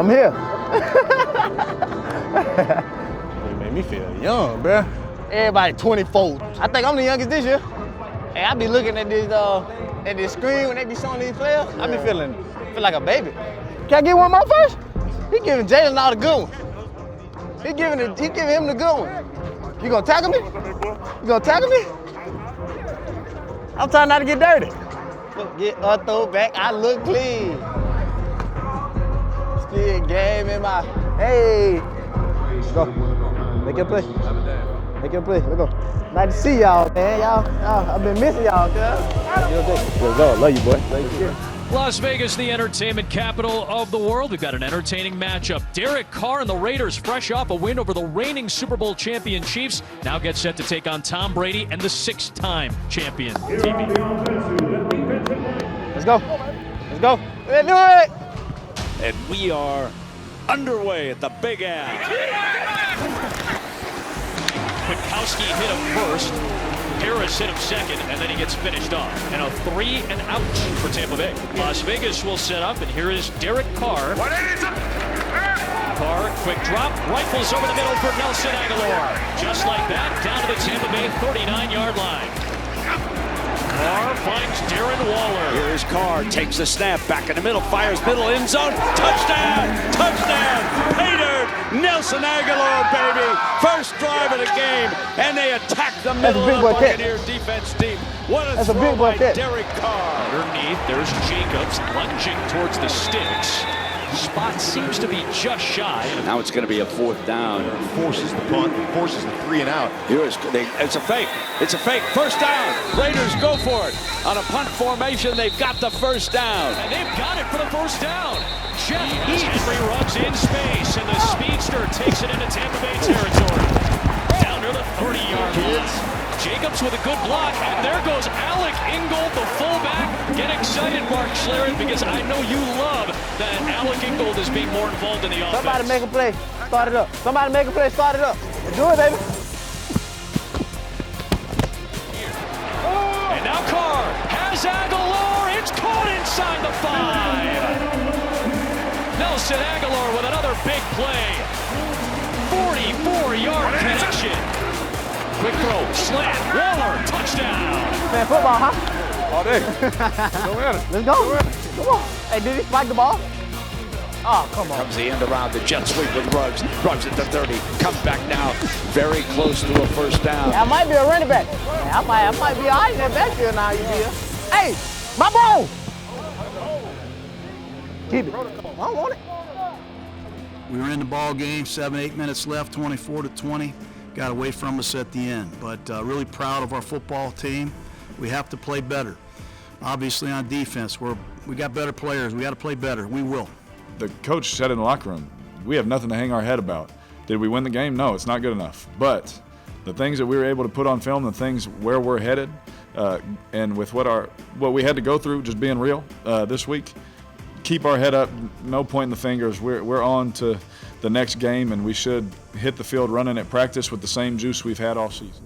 I'm here. You made me feel young, bruh. Everybody 24. I think I'm the youngest this year. Hey, I be looking at this screen when they be showing these players. I be feel like a baby. Can I get one more first? He giving Jalen all the good one. He giving him the good one. You gonna tackle me? You gonna tackle me? I'm trying not to get dirty. Get a throwback, I look clean. Still game in my, hey. Let's go, make your play. Make your play, let's go. Nice to see y'all, man. Y'all, I've been missing y'all, cuz. Let's go, love you, boy. Thank you. Las Vegas, the entertainment capital of the world. We've got an entertaining matchup. Derek Carr and the Raiders, fresh off a win over the reigning Super Bowl champion Chiefs, now get set to take on Tom Brady and the 6-time champion TV. Let's go. Let's go. Let's do it. And we are underway at the Big Al. Kwiatkowski hit him first. Harris hit him second, and then he gets finished off. And a 3 and out for Tampa Bay. Las Vegas will set up, and here is Derek Carr. Carr, quick drop, rifles over the middle for Nelson Aguilar. Just like that, down to the Tampa Bay 39-yard line. Carr finds Darren Waller. Here is Carr, takes the snap, back in the middle, fires middle, end zone, touchdown, touchdown, Peter Nelson Aguilar, baby. First drive of the game, and they attack the middle of the Buccaneer defense team. What a throw by Derek Carr. Underneath, there's Jacobs lunging towards the sticks. Spot seems to be just shy. Now it's going to be a 4th down. Forces the punt, forces the 3 and out. It's a fake. It's a fake. First down. Raiders go for it. On a punt formation, they've got the first down. And they've got it for the first down. Jeff Henry runs in space, and the speedster takes it into Tampa Bay territory. Down to the 30-yard line. Jacobs with a good block, and there goes Alec Ingold, the fullback. Get excited, Mark Schlereth, because I know you love that Alec Ingold is being more involved in the offense. Somebody make a play, start it up. Somebody make a play, start it up. Let's do it, baby. And now Carr has Aguilar. It's caught inside the 5. Nelson Aguilar with another big play. 44-yard connection. Quick throw, slant, Waller, touchdown. Man, football, huh? All day. Go at it. Let's go. Come on. Hey, did he spike the ball? Oh, come on. Comes the end around the jet sweep with Ruggs. Ruggs at the 30. Comes back now. Very close to a first down. I might be a running back. Hey, I might be all right in that backfield now, you deal. Hey, my ball. Keep it. I don't want it. We were in the ball game, 7-8 minutes left, 24-20. Got away from us at the end, but really proud of our football team. We have to play better. Obviously on defense, we got better players. We got to play better. We will. The coach said in the locker room, we have nothing to hang our head about. Did we win the game? No, it's not good enough. But the things that we were able to put on film, the things where we're headed, and with what we had to go through, just being real this week, keep our head up, no pointing the fingers. We're on to the next game, and we should hit the field running at practice with the same juice we've had all season.